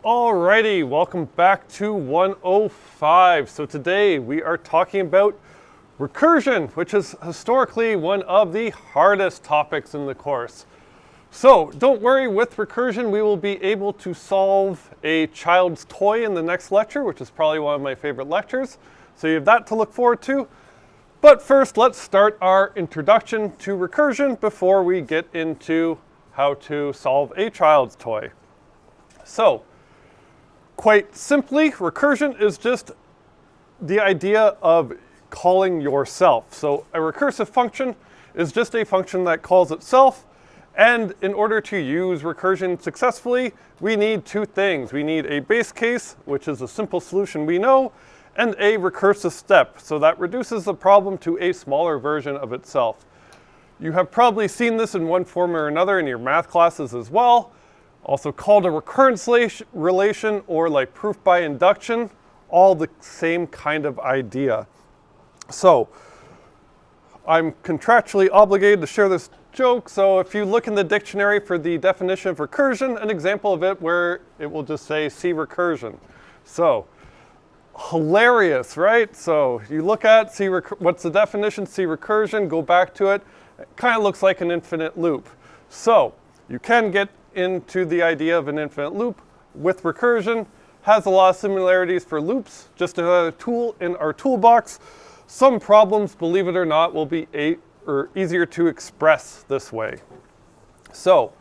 Alrighty, welcome back to 105. So today we are talking about recursion, which is historically one of the hardest topics in the course. So don't worry, with recursion we will be able to solve a child's toy in the next lecture, which is probably one of my favorite lectures. So you have that to look forward to. But first, let's start our introduction to recursion before we get into how to solve a child's toy. So, quite simply, recursion is just the idea of calling yourself. So a recursive function is just a function that calls itself, and in order to use recursion successfully, we need two things. We need a base case, which is a simple solution we know, and a recursive step, so that reduces the problem to a smaller version of itself. You have probably seen this in one form or another in your math classes as well, also called a recurrence relation or like proof by induction, all the same kind of idea. So I'm contractually obligated to share this joke, so if you look in the dictionary for the definition of recursion, an example of it where it will just say see recursion. So hilarious, right? So you look at, what's the definition? See recursion, go back to it. It kind of looks like an infinite loop. So you can get into the idea of an infinite loop with recursion. Has a lot of similarities for loops, just another tool in our toolbox. Some problems, believe it or not, will be easier to express this way. So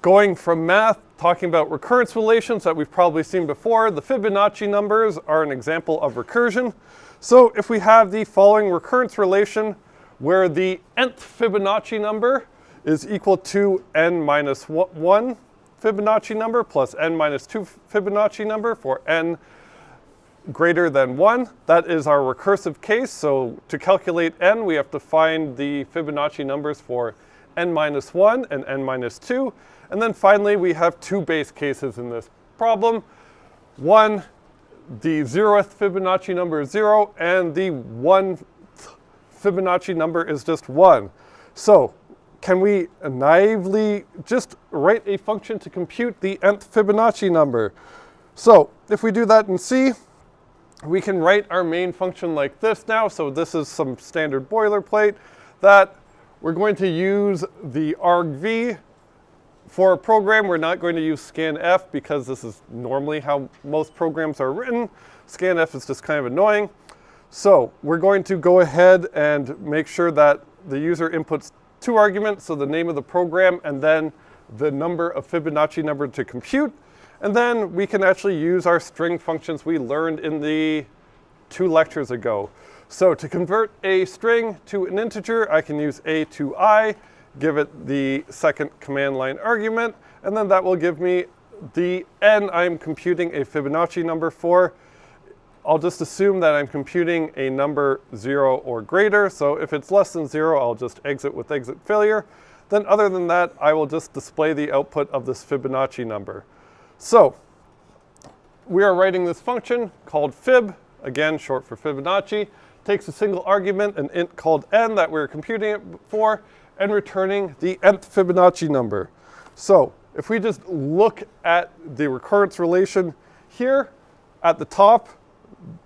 going from math, talking about recurrence relations that we've probably seen before, the Fibonacci numbers are an example of recursion. So if we have the following recurrence relation where the nth Fibonacci number is equal to n minus 1 Fibonacci number plus n minus 2 Fibonacci number for n greater than 1, that is our recursive case. So to calculate n, we have to find the Fibonacci numbers for n minus 1 and n minus 2. And then finally, we have two base cases in this problem. One, the 0th Fibonacci number is 0, and the 1th Fibonacci number is just 1. So can we naively just write a function to compute the nth Fibonacci number? So if we do that in C, we can write our main function like this now. So this is some standard boilerplate that we're going to use the argv. For a program, we're not going to use scanf because this is normally how most programs are written. Scanf is just kind of annoying. So we're going to go ahead and make sure that the user inputs two arguments, so the name of the program and then the number of Fibonacci number to compute. And then we can actually use our string functions we learned in the 2 lectures ago. So to convert a string to an integer, I can use a to I, give it the second command line argument, and then that will give me the n I'm computing a Fibonacci number for. I'll just assume that I'm computing a number 0 or greater, so if it's less than 0, I'll just exit with exit failure. Then other than that, I will just display the output of this Fibonacci number. So we are writing this function called fib, again short for Fibonacci, takes a single argument, an int called n that we're computing it for, and returning the nth Fibonacci number. So if we just look at the recurrence relation here at the top,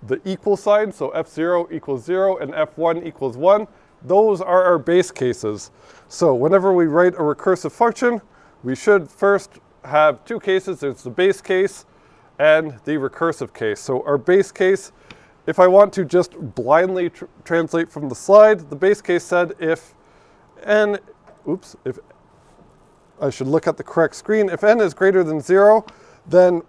the equal sign, so f0 equals 0 and f1 equals 1, those are our base cases. So whenever we write a recursive function, we should first have two cases. There's the base case and the recursive case. So our base case, if I want to just blindly translate from the slide, the base case said if I should look at the correct screen. If n is greater than 0, then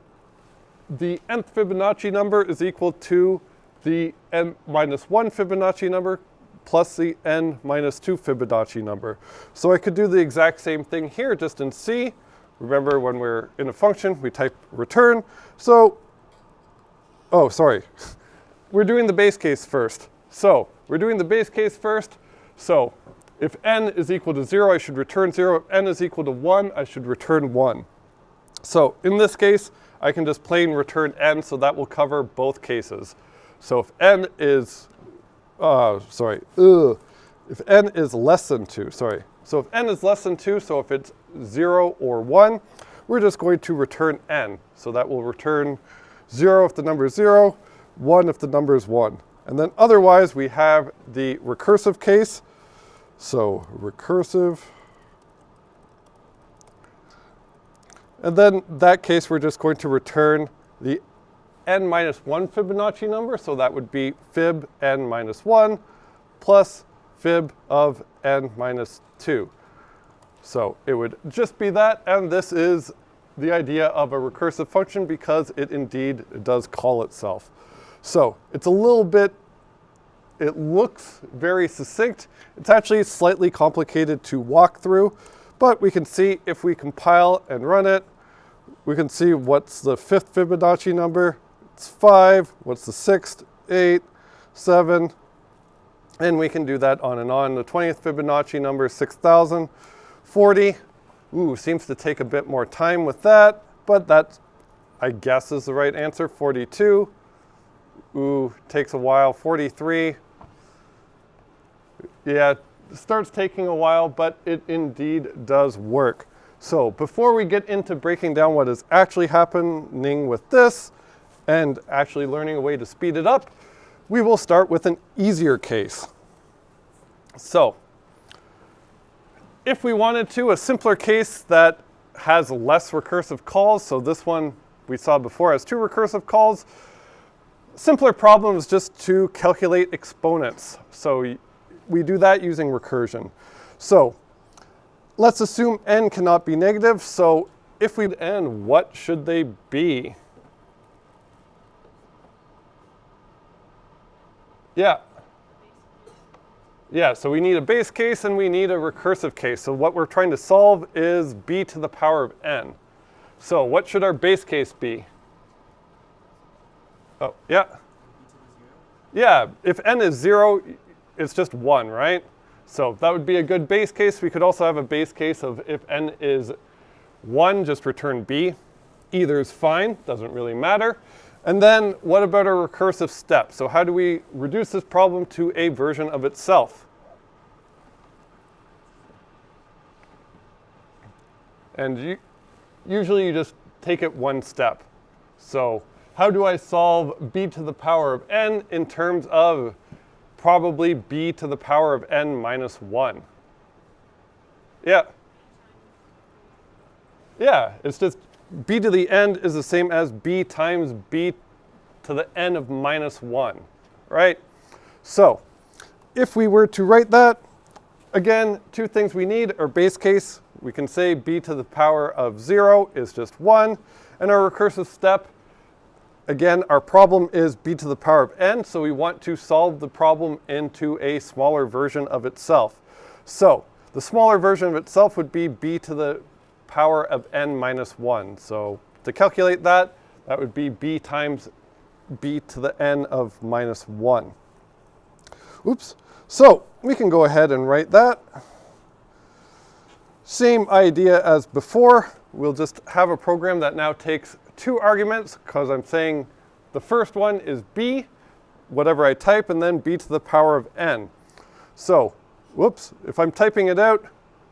the nth Fibonacci number is equal to the n minus 1 Fibonacci number plus the n minus 2 Fibonacci number. So I could do the exact same thing here, just in C. Remember, when we're in a function, we type return. So, oh, sorry. We're doing the base case first. So if n is equal to 0, I should return 0. If n is equal to 1, I should return 1. So in this case, I can just plain return n, so that will cover both cases. So if n is, if n is less than 2, so if n is less than 2, so if it's 0 or 1, we're just going to return n. So that will return 0 if the number is 0, 1 if the number is 1. And then otherwise, we have the recursive case. So recursive. And then that case, we're just going to return the n minus 1 Fibonacci number. So that would be fib n minus 1 plus fib of n minus 2. So it would just be that. And this is the idea of a recursive function because it indeed does call itself. So it's a little bit, it looks very succinct. It's actually slightly complicated to walk through, but we can see if we compile and run it, we can see what's the 5th Fibonacci number. It's 5. What's the 6th? 8, 7. And we can do that on and on. The 20th Fibonacci number is 6,040. Ooh, seems to take a bit more time with that, but that, I guess, is the right answer. 42. Ooh, takes a while. 43. Yeah, it starts taking a while, but it indeed does work. So before we get into breaking down what is actually happening with this and actually learning a way to speed it up, we will start with an easier case. So if we wanted to, a simpler case that has less recursive calls, so this one we saw before has 2 recursive calls, simpler problem is just to calculate exponents. So we do that using recursion. So let's assume n cannot be negative. So if we n, what should they be? Yeah. Yeah, so we need a base case and we need a recursive case. So what we're trying to solve is b to the power of n. So what should our base case be? Oh, yeah. Yeah, if n is 0, it's just 1, right? So that would be a good base case. We could also have a base case of if n is 1, just return b. Either is fine, doesn't really matter. And then what about a recursive step? So how do we reduce this problem to a version of itself? And usually you just take it one step. So how do I solve b to the power of n in terms of probably b to the power of n minus 1? Yeah. Yeah, it's just b to the n is the same as b times b to the n of minus 1, right? So if we were to write that, again, 2 things we need. Our base case, we can say b to the power of 0 is just 1. And our recursive step, again, our problem is b to the power of n, so we want to solve the problem into a smaller version of itself. So the smaller version of itself would be b to the power of n minus 1. So to calculate that, that would be b times b to the n of minus 1. Oops. So we can go ahead and write that. Same idea as before. We'll just have a program that now takes 2 arguments, because I'm saying the first one is b, whatever I type, and then b to the power of n. So, whoops, if I'm typing it out,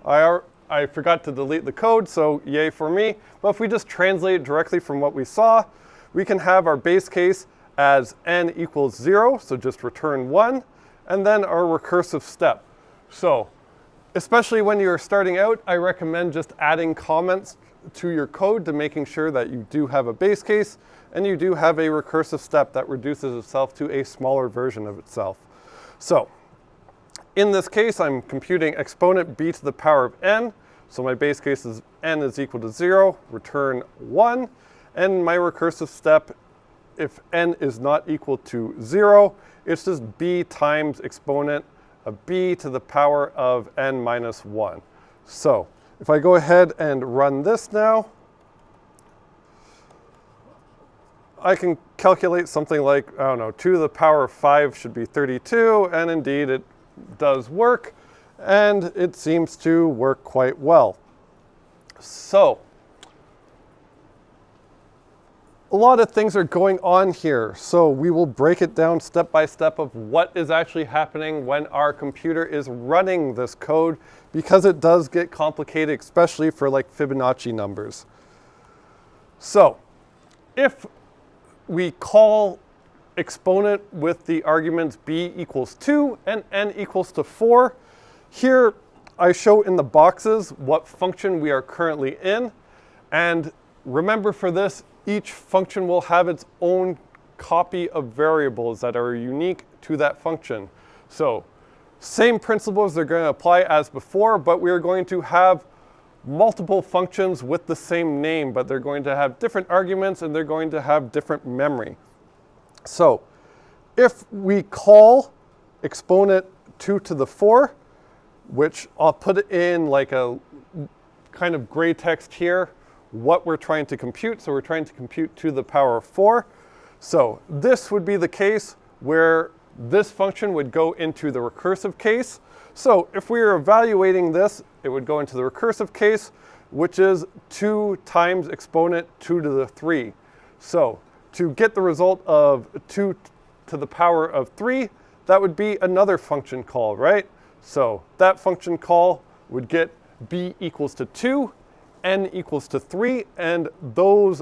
I forgot to delete the code, so yay for me. But if we just translate it directly from what we saw, we can have our base case as n equals 0, so just return 1, and then our recursive step. So, especially when you're starting out, I recommend just adding comments to your code to making sure that you do have a base case and you do have a recursive step that reduces itself to a smaller version of itself. So in this case, I'm computing exponent b to the power of n. So my base case is n is equal to 0, return 1. And my recursive step, if n is not equal to 0, it's just b times exponent of b to the power of n minus 1. So if I go ahead and run this now, I can calculate something like, I don't know, 2 to the power of 5 should be 32, and indeed it does work, and it seems to work quite well. So a lot of things are going on here, so we will break it down step by step of what is actually happening when our computer is running this code, because it does get complicated, especially for like Fibonacci numbers. So if we call exponent with the arguments b equals 2 and n equals to 4, here I show in the boxes what function we are currently in. And remember, for this, each function will have its own copy of variables that are unique to that function. So same principles are going to apply as before, but we are going to have multiple functions with the same name, but they're going to have different arguments and they're going to have different memory. So if we call exponent 2 to the 4, which I'll put it in like a kind of gray text here, what we're trying to compute. So we're trying to compute 2 to the power of 4. So this would be the case where this function would go into the recursive case. So if we were evaluating this, it would go into the recursive case, which is 2 times exponent 2 to the 3. So to get the result of 2 to the power of 3, that would be another function call, right? So that function call would get b equals to 2, n equals to 3, and those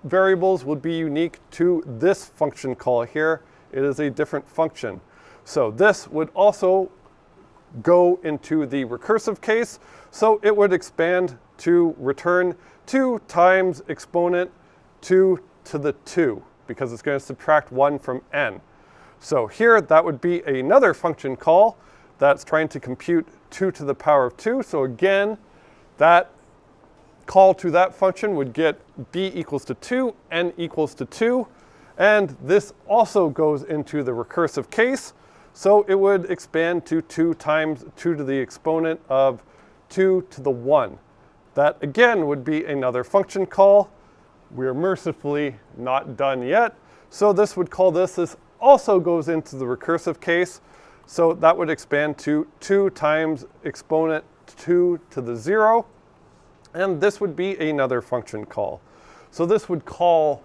variables would be unique to this function call here. It is a different function. So this would also go into the recursive case. So it would expand to return 2 times exponent 2 to the 2, because it's going to subtract 1 from n. So here that would be another function call that's trying to compute 2 to the power of 2. So again, that call to that function would get b equals to 2, n equals to 2. And this also goes into the recursive case. So it would expand to 2 times 2 to the exponent of 2 to the 1. That again would be another function call. We're mercifully not done yet. So this would call this. This also goes into the recursive case. So that would expand to 2 times exponent 2 to the 0. And this would be another function call. So this would call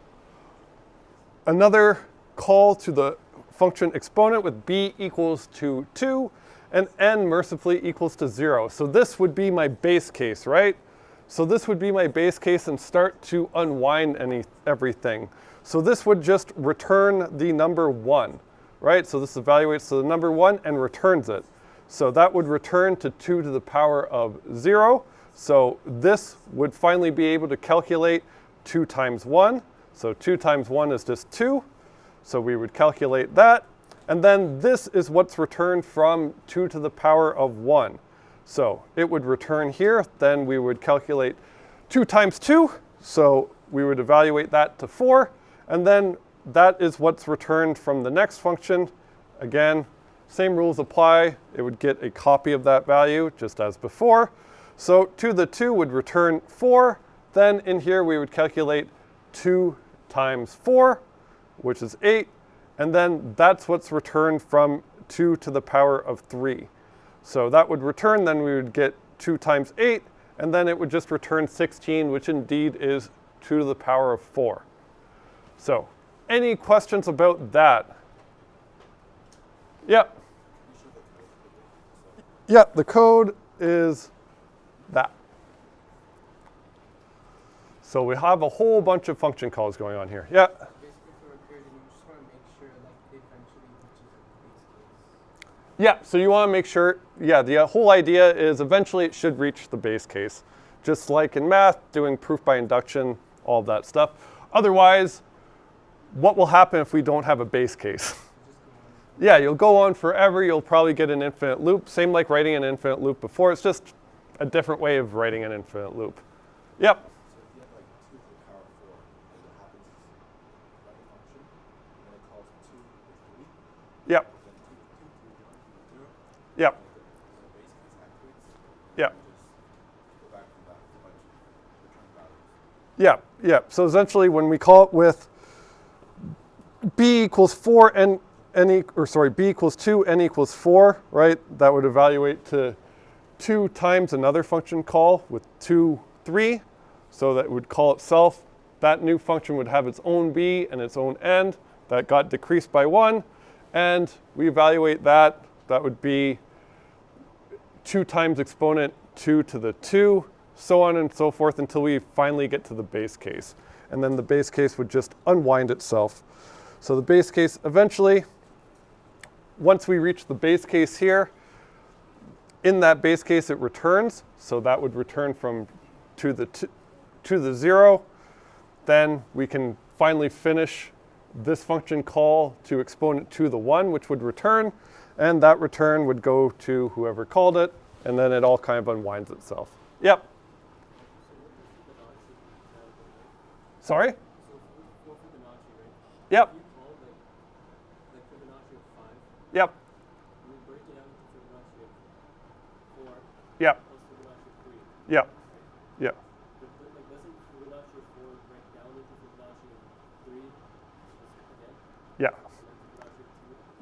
another call to the function exponent with b equals to 2 and n mercifully equals to 0. So this would be my base case, right? So this would be my base case and start to unwind everything. So this would just return the number 1, right? So this evaluates to the number 1 and returns it. So that would return to 2 to the power of 0. So this would finally be able to calculate 2 times 1. So 2 times 1 is just 2. So we would calculate that. And then this is what's returned from 2 to the power of 1. So it would return here. Then we would calculate 2 times 2. So we would evaluate that to 4. And then that is what's returned from the next function. Again, same rules apply. It would get a copy of that value just as before. So 2 to the 2 would return 4. Then in here we would calculate 2 times 4, which is 8. And then that's what's returned from 2 to the power of 3. So that would return, then we would get 2 times 8, and then it would just return 16, which indeed is 2 to the power of 4. So any questions about that? Yep. Yep, the code is that. So we have a whole bunch of function calls going on here. Yeah. Yeah, so you want to make sure, yeah, the whole idea is eventually it should reach the base case. Just like in math, doing proof by induction, all of that stuff. Otherwise, what will happen if we don't have a base case? Yeah, you'll go on forever. You'll probably get an infinite loop. Same like writing an infinite loop before. It's just a different way of writing an infinite loop. Yep. So if you have like 2 to the power of 4, what happens is write a function, and then it calls 2 to 3. Yep. Yep. Yep. Yeah, yeah. So essentially, when we call it with b equals 4 b equals 2, n equals 4, right? That would evaluate to 2 times another function call with 2, 3. So that would call itself. That new function would have its own b and its own end. That got decreased by 1. And we evaluate that. That would be 2 times exponent 2 to the 2, so on and so forth until we finally get to the base case. and then the base case would just unwind itself. So the base case eventually, once we reach the base case here, in that base case it returns, so that would return from to the 0. Then we can finally finish this function call to exponent to the 1, which would return, and that return would go to whoever called it, and then it all kind of unwinds itself. Yep. Sorry? Yep. Yep. Yep. Yep. Yep. Yeah.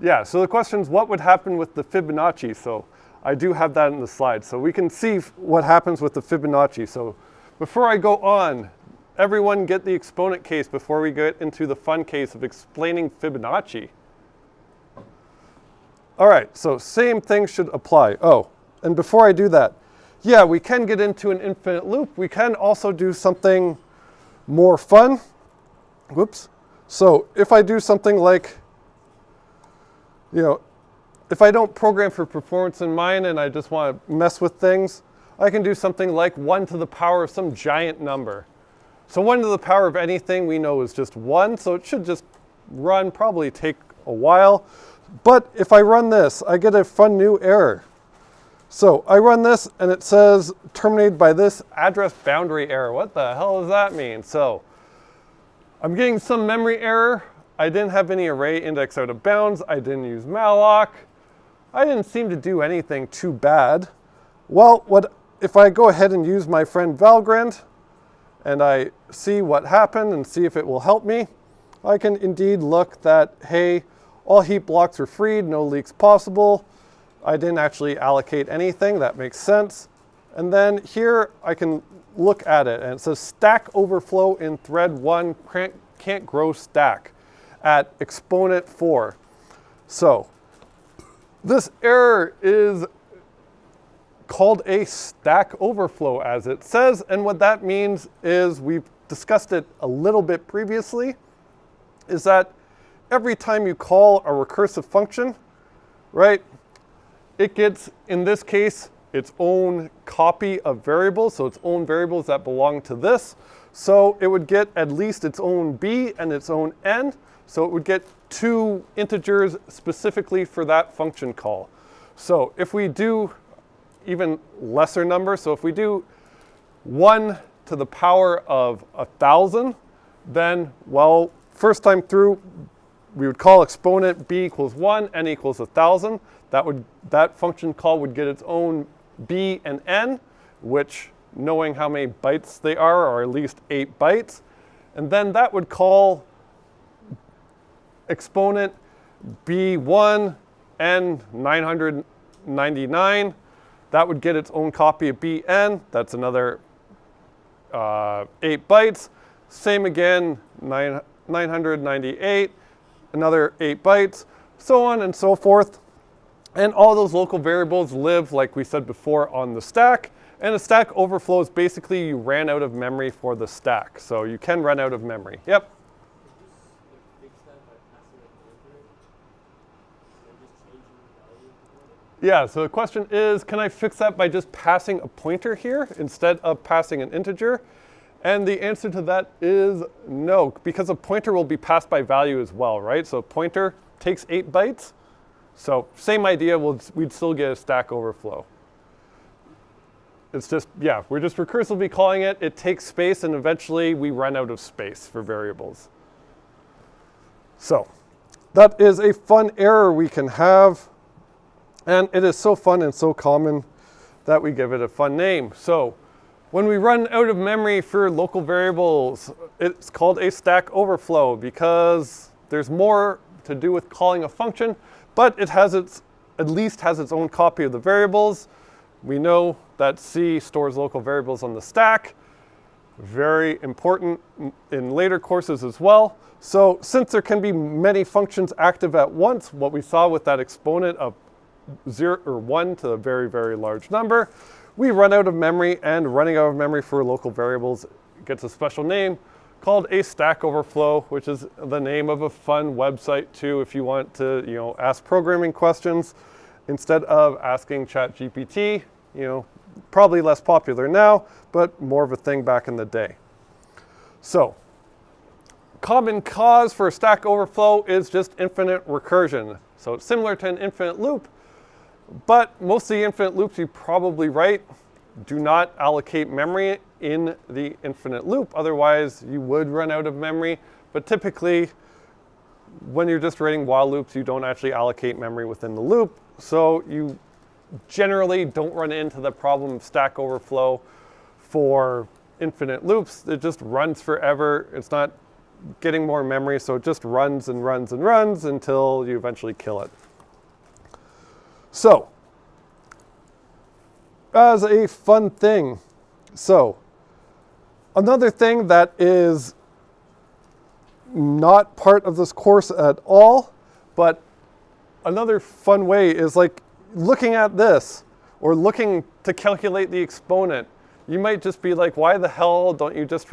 Yeah, so the question is, what would happen with the Fibonacci? So I do have that in the slide. So we can see what happens with the Fibonacci. So before I go on, everyone get the exponent case before we get into the fun case of explaining Fibonacci. All right, so same thing should apply. Oh, and before I do that, yeah, we can get into an infinite loop. We can also do something more fun. Whoops. So if I do something like, if I don't program for performance in mind and I just want to mess with things, I can do something like 1 to the power of some giant number. So 1 to the power of anything we know is just 1, so it should just run, probably take a while. But if I run this, I get a fun new error. So I run this and it says terminated by this address boundary error. What the hell does that mean? So I'm getting some memory error. I didn't have any array index out of bounds. I didn't use malloc. I didn't seem to do anything too bad. Well, if I go ahead and use my friend Valgrind and I see what happened and see if it will help me, I can indeed look that, hey, all heap blocks are freed, no leaks possible. I didn't actually allocate anything, that makes sense. And then here I can look at it and it says stack overflow in thread 1 can't grow stack at exponent 4. So this error is called a stack overflow as it says, and what that means is, we've discussed it a little bit previously, is that every time you call a recursive function, right, it gets, in this case, its own copy of variables, so its own variables that belong to this. So it would get at least its own b and its own n, so it would get 2 integers specifically for that function call. So if we do even lesser number, so if we do 1 to the power of 1,000, then, well, first time through, we would call exponent b equals 1, n equals 1,000. That function call would get its own b and n, which, knowing how many bytes they are at least 8 bytes. And then that would call exponent b1 n 999. That would get its own copy of bn. That's another 8 bytes. Same again, 998, another 8 bytes, so on and so forth. And all those local variables live, like we said before, on the stack. And a stack overflow is basically you ran out of memory for the stack. So you can run out of memory. Yep. Yeah, so the question is, can I fix that by just passing a pointer here instead of passing an integer? And the answer to that is no, because a pointer will be passed by value as well, right? So a pointer takes 8 bytes. So same idea, we'd still get a stack overflow. It's just, yeah, we're just recursively calling it. It takes space, and eventually we run out of space for variables. So that is a fun error we can have. And it is so fun and so common that we give it a fun name. So when we run out of memory for local variables, it's called a stack overflow because there's more to do with calling a function, but it has at least has its own copy of the variables. We know that C stores local variables on the stack. Very important in later courses as well. So since there can be many functions active at once, what we saw with that exponent of 0 or 1 to a very, very large number, we run out of memory, and running out of memory for local variables gets a special name called a Stack Overflow, which is the name of a fun website too if you want to, ask programming questions instead of asking ChatGPT. Probably less popular now, but more of a thing back in the day. So, common cause for a Stack Overflow is just infinite recursion. So it's similar to an infinite loop, but most of the infinite loops you probably write do not allocate memory in the infinite loop. Otherwise, you would run out of memory. But typically, when you're just writing while loops, you don't actually allocate memory within the loop. So you generally don't run into the problem of Stack Overflow for infinite loops. It just runs forever. It's not getting more memory, so it just runs and runs and runs until you eventually kill it. So, as a fun thing, another thing that is not part of this course at all, but another fun way is like looking at this or looking to calculate the exponent. You might just be like, why the hell don't you just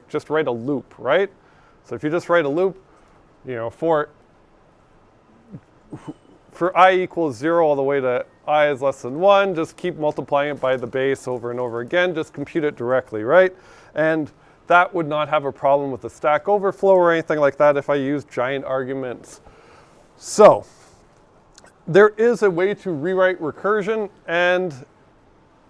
just write a loop, right? So if you just write a loop, for I equals 0 all the way to I is less than 1, just keep multiplying it by the base over and over again, just compute it directly, right? And that would not have a problem with the Stack Overflow or anything like that if I use giant arguments. So, there is a way to rewrite recursion, and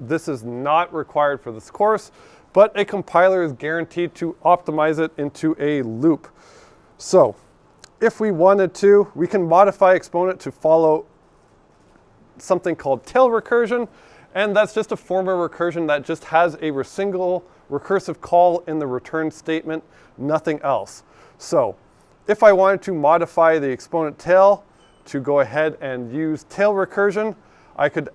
this is not required for this course, but a compiler is guaranteed to optimize it into a loop. So, if we wanted to, we can modify exponent to follow something called tail recursion, and that's just a form of recursion that just has a single recursive call in the return statement, nothing else. So, if I wanted to modify the exponent tail to go ahead and use tail recursion, I could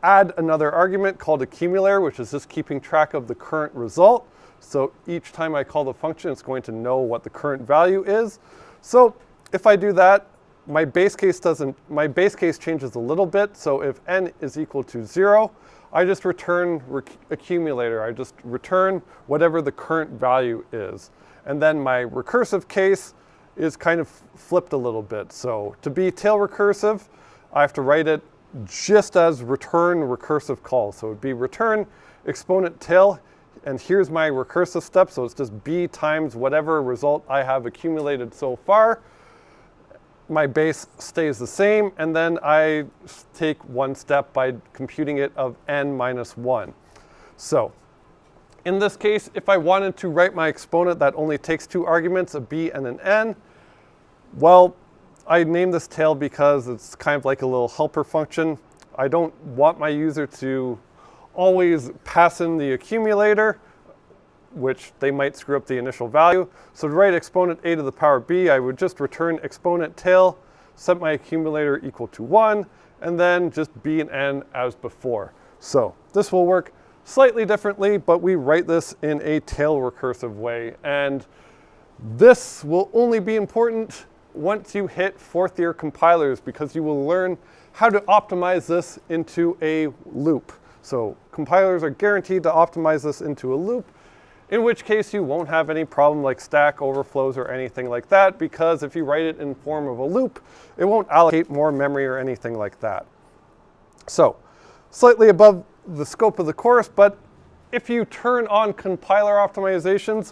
add another argument called accumulator, which is just keeping track of the current result. So each time I call the function, it's going to know what the current value is. So if I do that, my base case changes a little bit. So if n is equal to 0, I just return accumulator. I just return whatever the current value is. And then my recursive case is kind of flipped a little bit. So to be tail recursive, I have to write it just as return recursive call. So it would be return exponent tail, and here's my recursive step. So it's just b times whatever result I have accumulated so far. My base stays the same, and then I take one step by computing it of n minus 1. So in this case, if I wanted to write my exponent that only takes 2 arguments, a b and an n, well, I named this tail because it's kind of like a little helper function. I don't want my user to always pass in the accumulator, which they might screw up the initial value. So to write exponent a to the power b, I would just return exponent tail, set my accumulator equal to 1, and then just b and n as before. So this will work slightly differently, but we write this in a tail recursive way. And this will only be important once you hit 4th year compilers, because you will learn how to optimize this into a loop. So compilers are guaranteed to optimize this into a loop, in which case you won't have any problem like Stack Overflows or anything like that, because if you write it in form of a loop, it won't allocate more memory or anything like that. So, slightly above the scope of the course, but if you turn on compiler optimizations,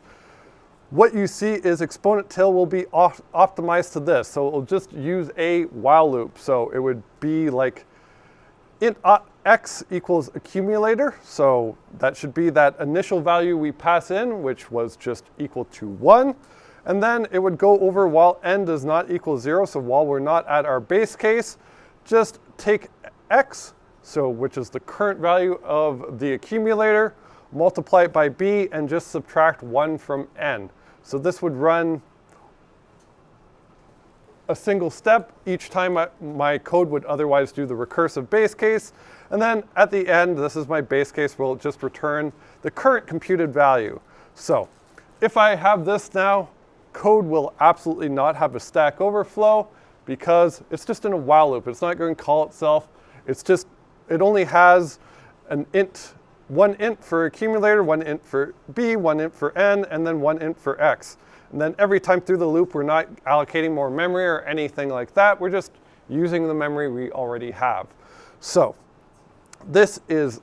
what you see is exponent tail will be optimized to this. So it will just use a while loop. So it would be like int x equals accumulator. So that should be that initial value we pass in, which was just equal to 1. And then it would go over while n does not equal 0. So while we're not at our base case, just take x, which is the current value of the accumulator, multiply it by b, and just subtract 1 from n. So this would run a single step each time my code would otherwise do the recursive base case. And then at the end, this is my base case, will just return the current computed value. So if I have this now, code will absolutely not have a Stack Overflow because it's just in a while loop. It's not going to call itself. It's just, it only has an int one int for accumulator, one int for b, one int for n, and then one int for x. And then every time through the loop, we're not allocating more memory or anything like that. We're just using the memory we already have. So this is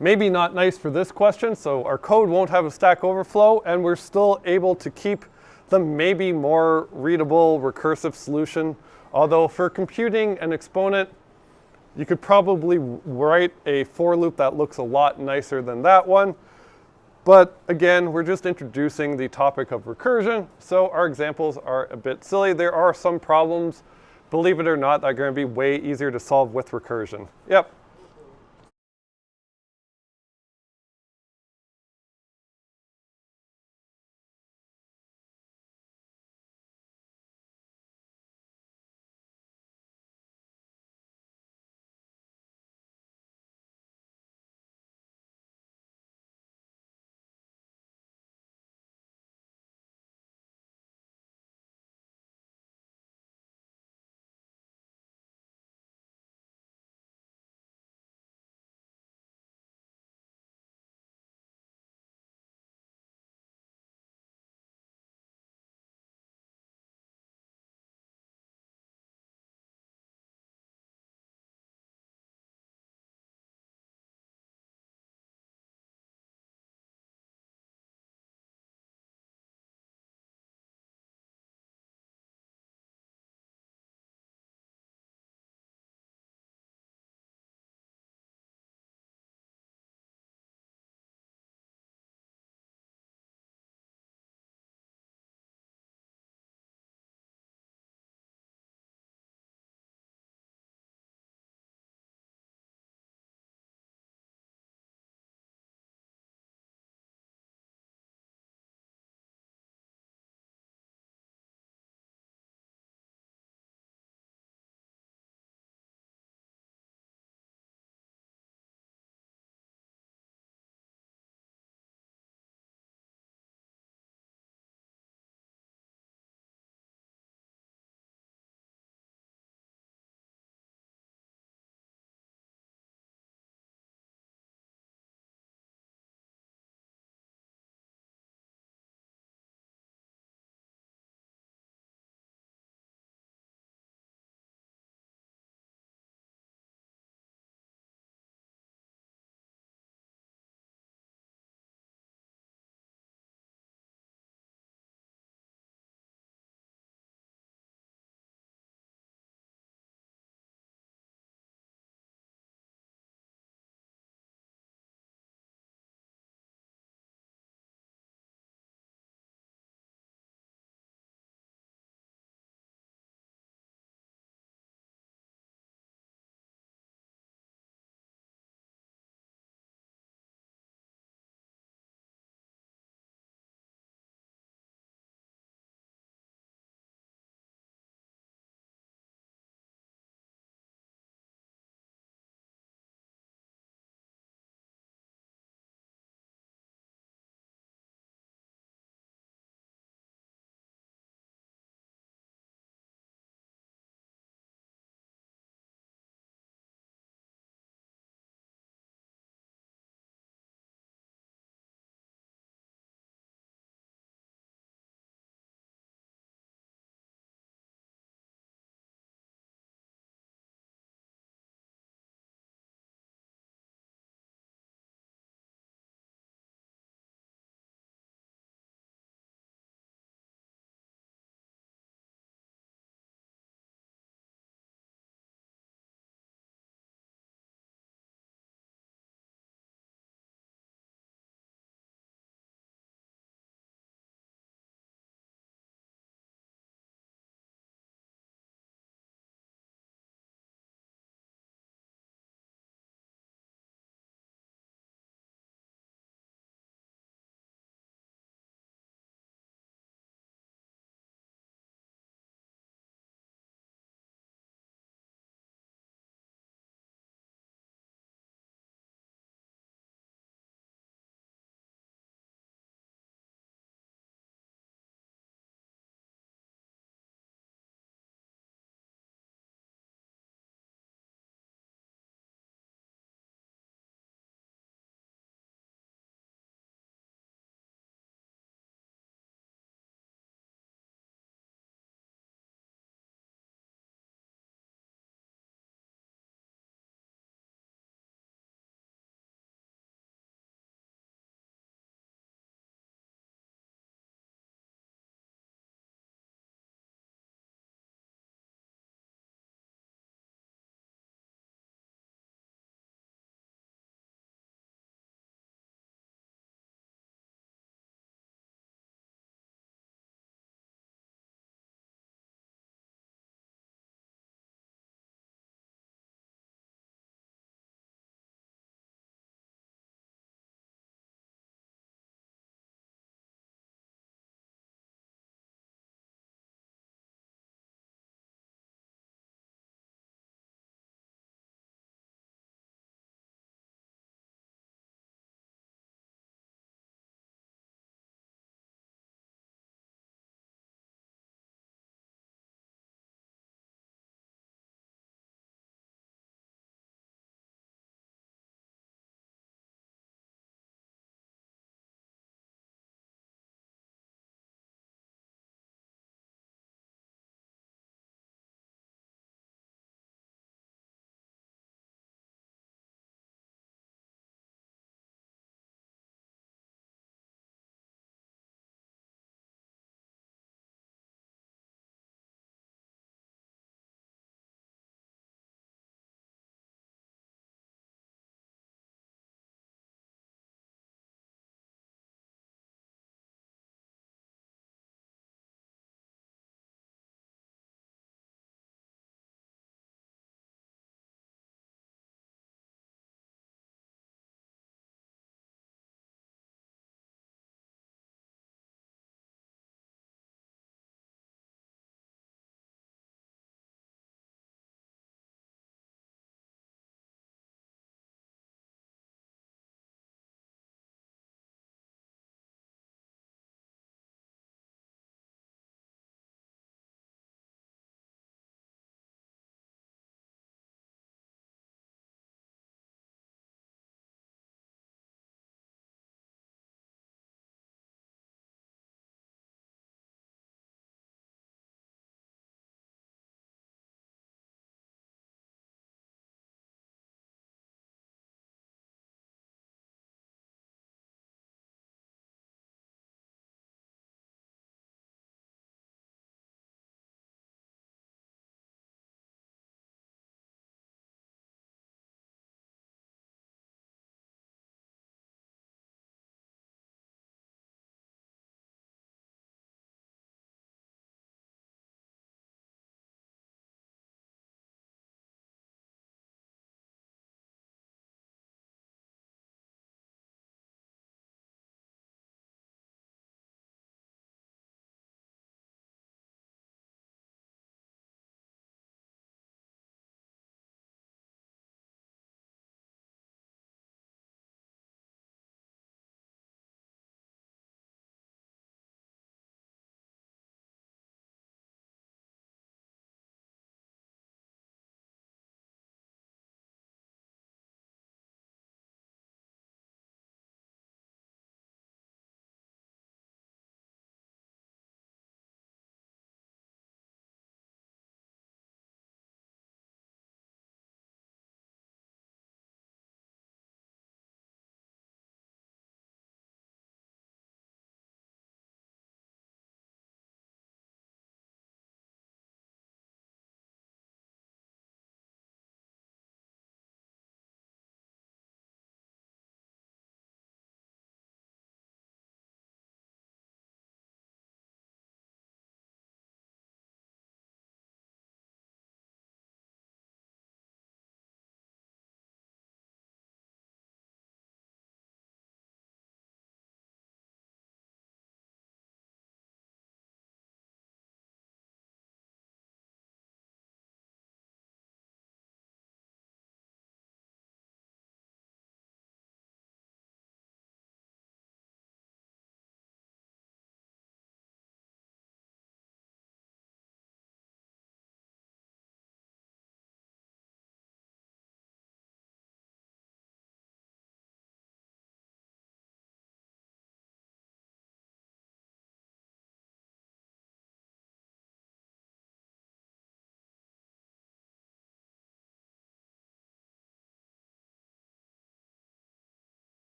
maybe not nice for this question, so our code won't have a Stack Overflow, and we're still able to keep the maybe more readable recursive solution. Although for computing an exponent, you could probably write a for loop that looks a lot nicer than that one. But again, we're just introducing the topic of recursion, so our examples are a bit silly. There are some problems, believe it or not, that are going to be way easier to solve with recursion. Yep.